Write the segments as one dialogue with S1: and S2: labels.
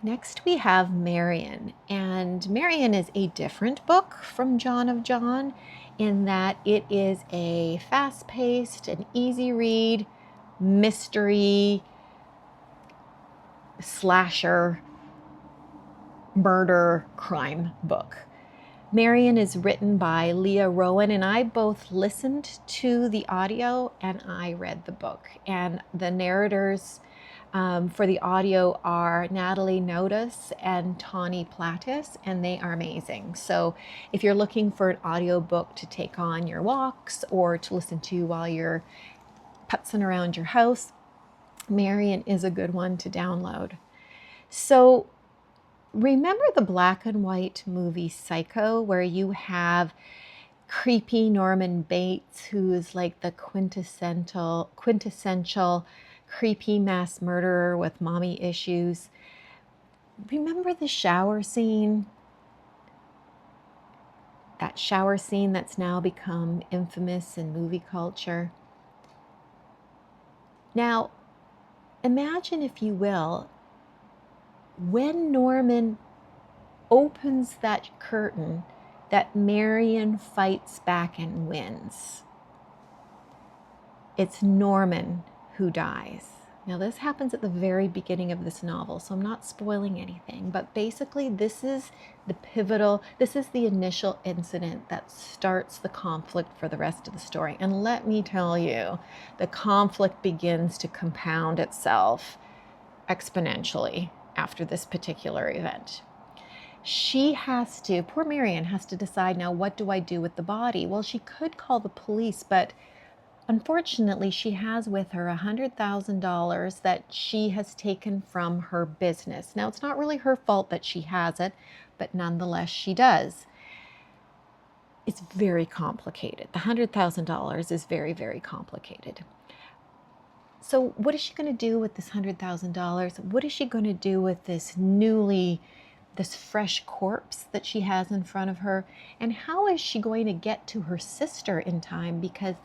S1: Next, we have Marion, and Marion is a different book from John of John in that it is a fast-paced and easy read mystery slasher murder crime book. Marion is written by Leah Rowan, and I both listened to the audio and I read the book. And the narrators for the audio are Natalie Notus and Tawny Plattis, and they are amazing. So if you're looking for an audio book to take on your walks or to listen to while you're putzing around your house, Marion is a good one to download. So remember the black and white movie Psycho, where you have creepy Norman Bates, who is like the quintessential creepy mass murderer with mommy issues? Remember the shower scene? That shower scene that's now become infamous in movie culture. Now, imagine, if you will, when Norman opens that curtain, that Marion fights back and wins. It's Norman who dies. Now, this happens at the very beginning of this novel, so I'm not spoiling anything, but basically this is the initial incident that starts the conflict for the rest of the story. And let me tell you, the conflict begins to compound itself exponentially after this particular event. Poor Marion has to decide, now, what do I do with the body? Well, she could call the police, but unfortunately, she has with her $100,000 that she has taken from her business. Now, it's not really her fault that she has it, but nonetheless, she does. It's very complicated. The $100,000 is very, very complicated. So what is she going to do with this $100,000? What is she going to do with this fresh corpse that she has in front of her? And how is she going to get to her sister in time? Because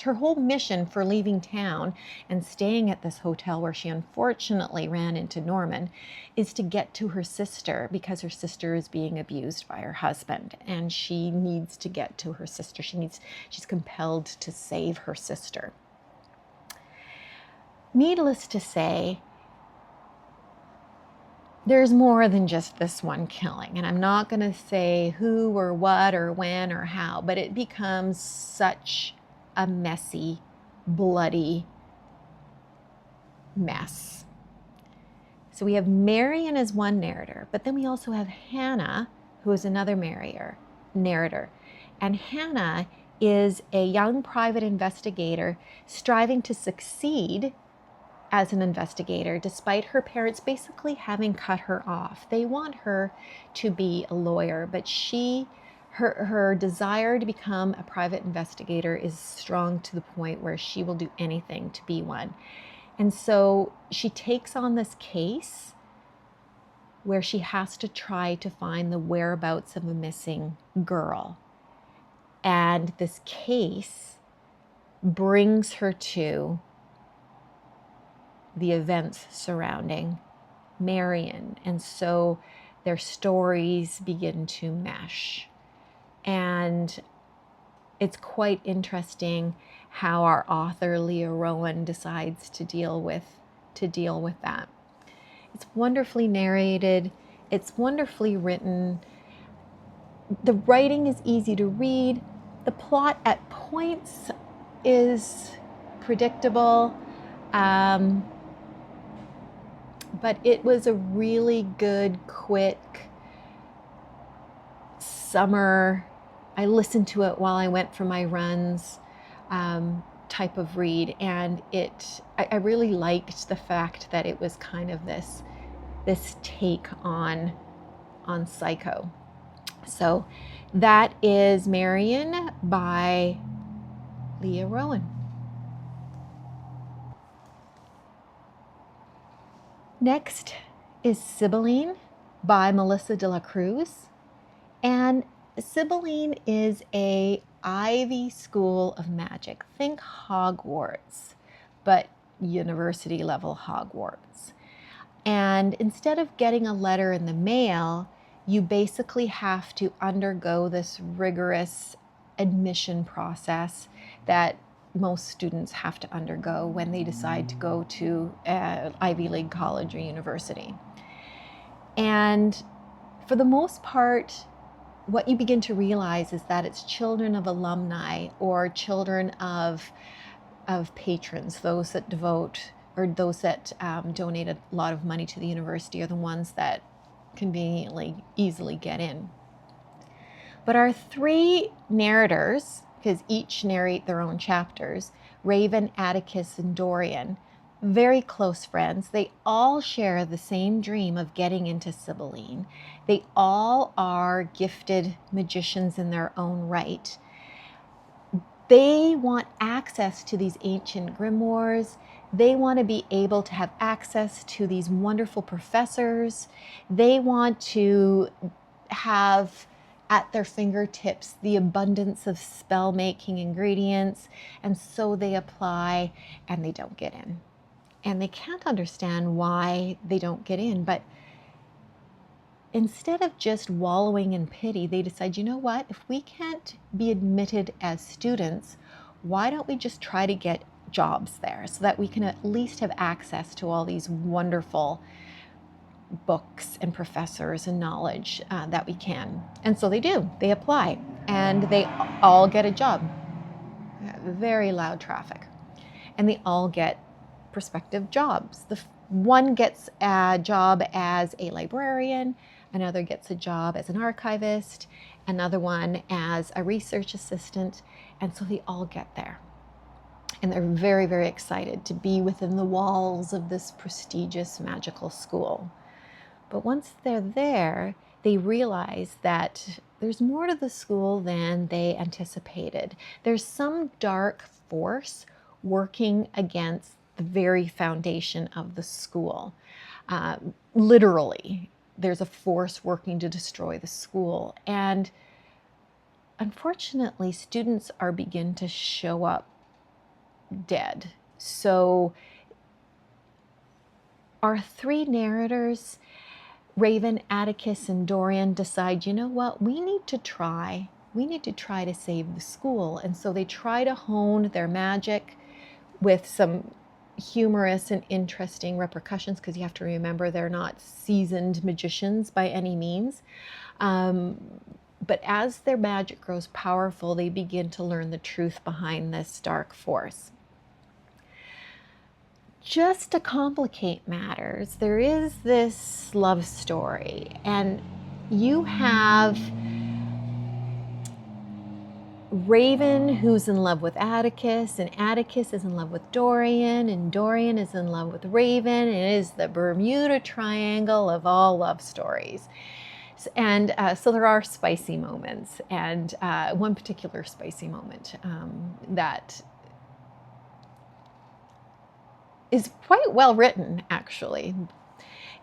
S1: her whole mission for leaving town and staying at this hotel where she unfortunately ran into Norman is to get to her sister, because her sister is being abused by her husband and she needs to get to her sister. She's compelled to save her sister. Needless to say, there's more than just this one killing, and I'm not going to say who or what or when or how, but it becomes such a messy, bloody mess. So we have Marion as one narrator, but then we also have Hannah, who is another narrator. And Hannah is a young private investigator striving to succeed as an investigator, despite her parents basically having cut her off. They want her to be a lawyer, but her desire to become a private investigator is strong to the point where she will do anything to be one. And so she takes on this case where she has to try to find the whereabouts of a missing girl. And this case brings her to the events surrounding Marion. And so their stories begin to mesh. And it's quite interesting how our author, Leah Rowan, decides to deal with that. It's wonderfully narrated. It's wonderfully written. The writing is easy to read. The plot at points is predictable. But it was a really good, quick summer, I listened to it while I went for my runs, type of read. And I really liked the fact that it was kind of this take on Psycho. So that is Marion by Leah Rowan. Next is Sibylline by Melissa de la Cruz. And Sibylline is a Ivy School of Magic. Think Hogwarts, but university level Hogwarts. And instead of getting a letter in the mail, you basically have to undergo this rigorous admission process that most students have to undergo when they decide to go to an Ivy League college or university. And for the most part, what you begin to realize is that it's children of alumni or children of patrons, those that devote or those that donate a lot of money to the university are the ones that conveniently, easily get in. But our three narrators, because each narrate their own chapters, Raven, Atticus, and Dorian, very close friends. They all share the same dream of getting into Sibylline. They all are gifted magicians in their own right. They want access to these ancient grimoires. They want to be able to have access to these wonderful professors. They want to have at their fingertips the abundance of spell-making ingredients, and so they apply and they don't get in. And they can't understand why they don't get in, but instead of just wallowing in pity, they decide, you know what, if we can't be admitted as students, why don't we just try to get jobs there so that we can at least have access to all these wonderful books and professors and knowledge that we can. And so they do. They apply and they all get a job. Very loud traffic. And they all get prospective jobs. One gets a job as a librarian, another gets a job as an archivist, another one as a research assistant, and so they all get there. And they're very, very excited to be within the walls of this prestigious magical school. But once they're there, they realize that there's more to the school than they anticipated. There's some dark force working against the very foundation of the school. Literally, there's a force working to destroy the school. And unfortunately, students are beginning to show up dead. So our three narrators, Raven, Atticus, and Dorian, decide, you know what, we need to try to save the school. And so they try to hone their magic with some humorous and interesting repercussions, because you have to remember they're not seasoned magicians by any means. But as their magic grows powerful, they begin to learn the truth behind this dark force. Just to complicate matters, there is this love story, and you have Raven, who's in love with Atticus, and Atticus is in love with Dorian, and Dorian is in love with Raven, and it is the Bermuda Triangle of all love stories. And so there are spicy moments, and one particular spicy moment that is quite well written, actually.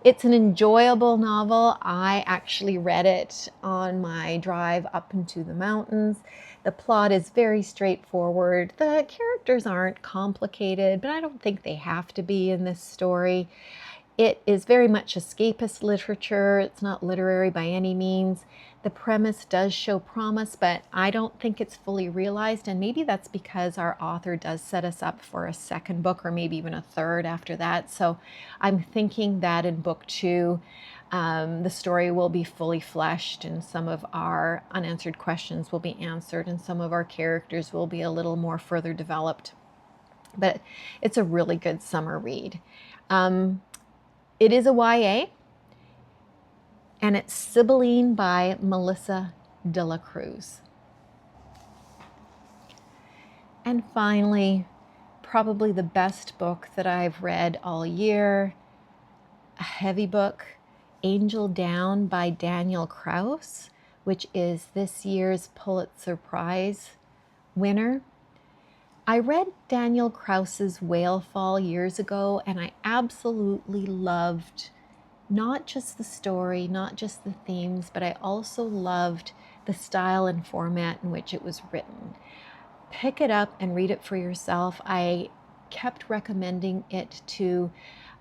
S1: It's an enjoyable novel. I actually read it on my drive up into the mountains. The plot is very straightforward. The characters aren't complicated, but I don't think they have to be in this story. It is very much escapist literature. It's not literary by any means. The premise does show promise, but I don't think it's fully realized. And maybe that's because our author does set us up for a second book or maybe even a third after that. So I'm thinking that in book 2, the story will be fully fleshed and some of our unanswered questions will be answered and some of our characters will be a little more further developed. But it's a really good summer read. It is a YA, and it's Sibylline by Melissa de la Cruz. And finally, probably the best book that I've read all year, a heavy book, Angel Down by Daniel Kraus, which is this year's Pulitzer Prize winner. I read Daniel Kraus's Whale Fall years ago, and I absolutely loved not just the story, not just the themes, but I also loved the style and format in which it was written. Pick it up and read it for yourself. I kept recommending it to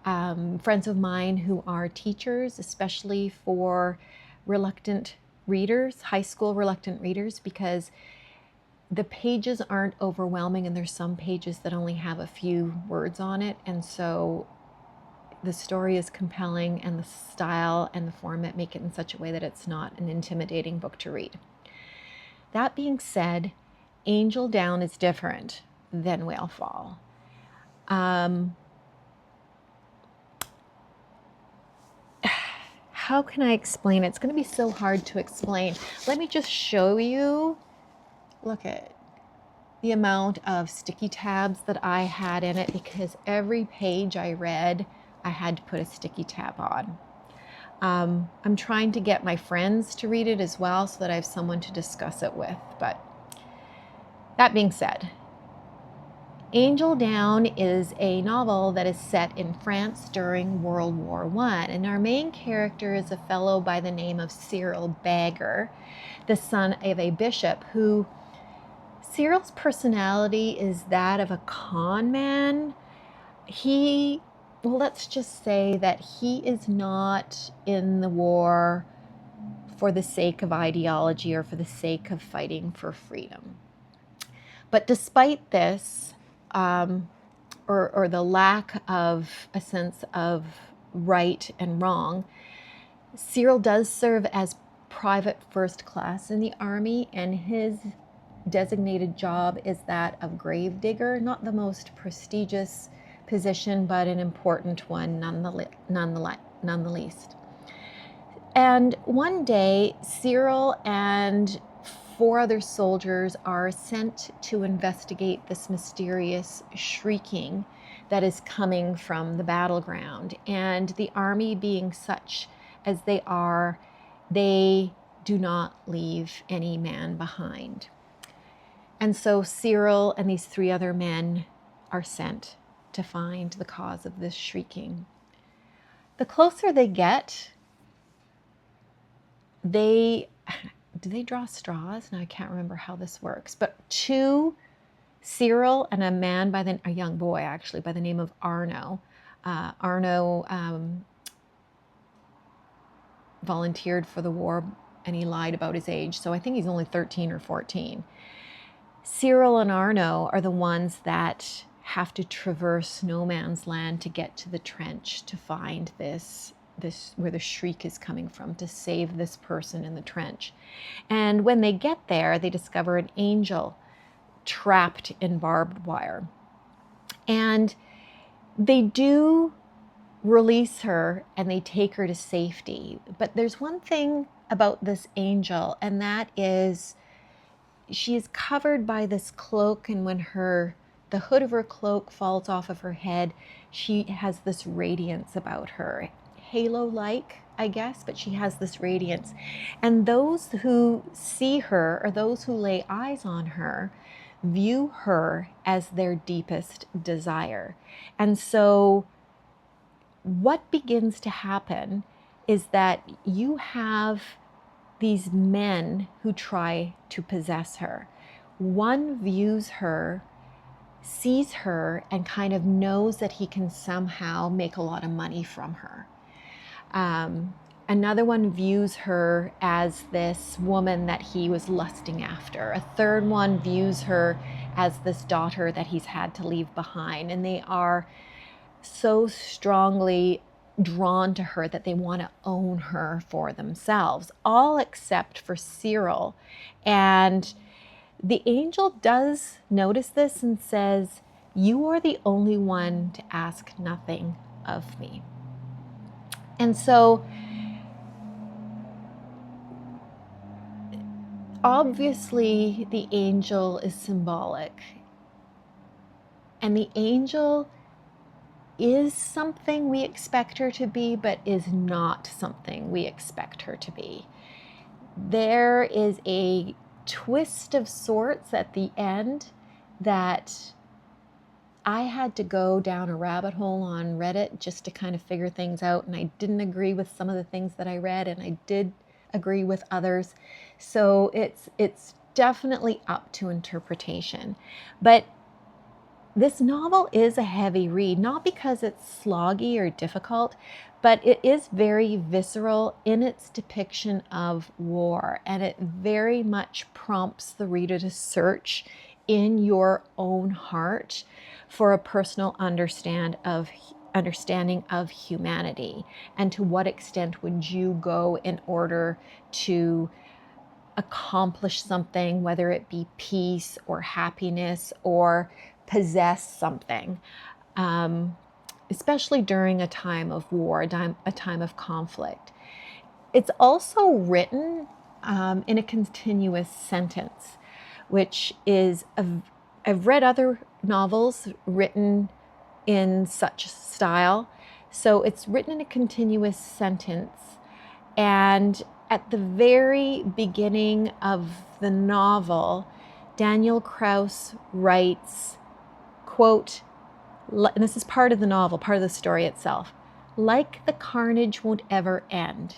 S1: friends of mine who are teachers, especially for reluctant readers, high school reluctant readers, because the pages aren't overwhelming and there's some pages that only have a few words on it. And so the story is compelling and the style and the format make it in such a way that it's not an intimidating book to read. That being said, Angel Down is different than Whale Fall. How can I explain it? It's going to be so hard to explain. Let me just show you. Look at the amount of sticky tabs that I had in it, because every page I read, I had to put a sticky tab on. I'm trying to get my friends to read it as well so that I have someone to discuss it with. But that being said, Angel Down is a novel that is set in France during World War I, and our main character is a fellow by the name of Cyril Bagger, the son of a bishop who, Cyril's personality is that of a con man. Let's just say that he is not in the war for the sake of ideology or for the sake of fighting for freedom. But despite this, or the lack of a sense of right and wrong, Cyril does serve as private first class in the army, and his designated job is that of grave digger, not the most prestigious position, but an important one none the least. And one day, Cyril and 4 other soldiers are sent to investigate this mysterious shrieking that is coming from the battleground. And the army, being such as they are, they do not leave any man behind. And so Cyril and these 3 other men are sent to find the cause of this shrieking. The closer they get, do they draw straws? Now I can't remember how this works, but 2, Cyril and a young boy actually, by the name of Arno. Arno volunteered for the war and he lied about his age, so I think he's only 13 or 14. Cyril and Arno are the ones that have to traverse no man's land to get to the trench to find this where the shriek is coming from, to save this person in the trench. And when they get there, they discover an angel trapped in barbed wire. And they do release her and they take her to safety. But there's one thing about this angel, and that is she is covered by this cloak, and when the hood of her cloak falls off of her head, she has this radiance about her. Halo-like, I guess, but she has this radiance. And those who see her, or those who lay eyes on her, view her as their deepest desire. And so what begins to happen is that you have these men who try to possess her. One views her, sees her, and kind of knows that he can somehow make a lot of money from her. Another one views her as this woman that he was lusting after. A third one views her as this daughter that he's had to leave behind. And they are so strongly drawn to her that they want to own her for themselves, all except for Cyril. And the angel does notice this and says, "You are the only one to ask nothing of me." And so obviously the angel is symbolic, and the angel is something we expect her to be, but is not something we expect her to be. There is a twist of sorts at the end that I had to go down a rabbit hole on Reddit just to kind of figure things out, and I didn't agree with some of the things that I read, and I did agree with others. So it's definitely up to interpretation. But this novel is a heavy read, not because it's sloggy or difficult, but it is very visceral in its depiction of war, and it very much prompts the reader to search in your own heart for a personal understanding of humanity, and to what extent would you go in order to accomplish something, whether it be peace or happiness or possess something, especially during a time of war, a time of conflict. It's also written in a continuous sentence, which is, I've read other novels written in such style. So it's written in a continuous sentence. And at the very beginning of the novel, Daniel Kraus writes, quote, and this is part of the novel, part of the story itself, "Like the carnage won't ever end."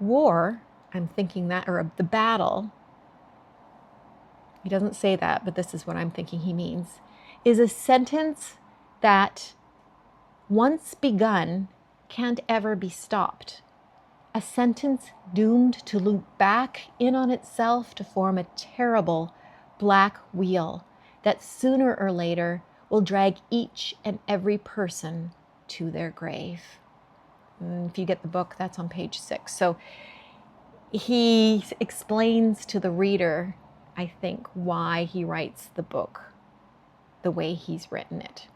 S1: War, I'm thinking that, or the battle, he doesn't say that, but this is what I'm thinking he means, is a sentence that, once begun, can't ever be stopped. A sentence doomed to loop back in on itself to form a terrible black wheel that sooner or later will drag each and every person to their grave. And if you get the book, that's on page 6. So he explains to the reader, I think, why he writes the book the way he's written it.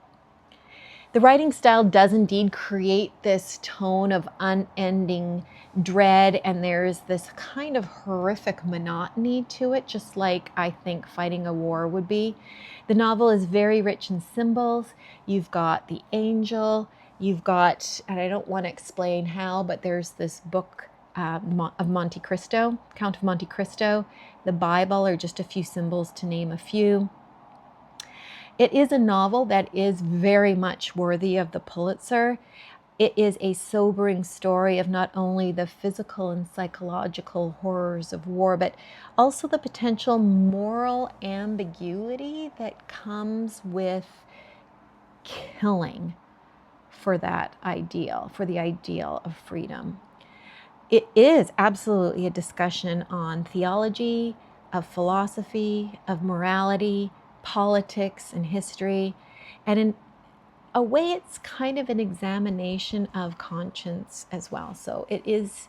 S1: The writing style does indeed create this tone of unending dread, and there's this kind of horrific monotony to it, just like I think fighting a war would be. The novel is very rich in symbols. You've got the angel, you've got, and I don't want to explain how, but there's this book of Monte Cristo, Count of Monte Cristo. The Bible are just a few symbols, to name a few. It is a novel that is very much worthy of the Pulitzer. It is a sobering story of not only the physical and psychological horrors of war, but also the potential moral ambiguity that comes with killing for that ideal, for the ideal of freedom. It is absolutely a discussion on theology, of philosophy, of morality, politics, and history. And in a way, it's kind of an examination of conscience as well. So it is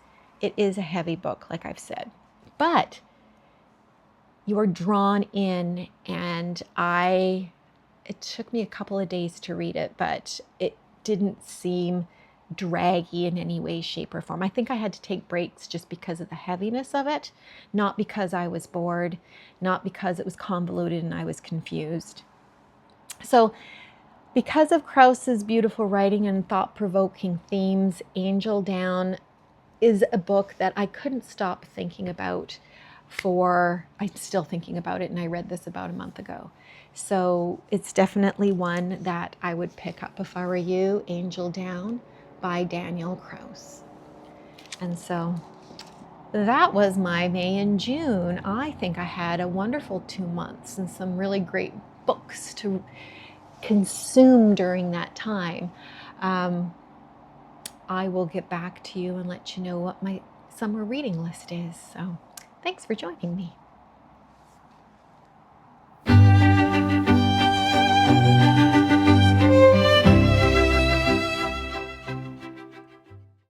S1: a heavy book, like I've said. But you are drawn in, and it took me a couple of days to read it, but it didn't seem draggy in any way, shape, or form. I think I had to take breaks just because of the heaviness of it, not because I was bored, not because it was convoluted and I was confused. So because of Kraus's beautiful writing and thought-provoking themes, Angel Down is a book that I couldn't stop thinking about I'm still thinking about it, and I read this about a month ago. So it's definitely one that I would pick up if I were you, Angel Down by Daniel Kraus. And so that was my May and June. I think I had a wonderful 2 months and some really great books to consume during that time. I will get back to you and let you know what my summer reading list is. So thanks for joining me.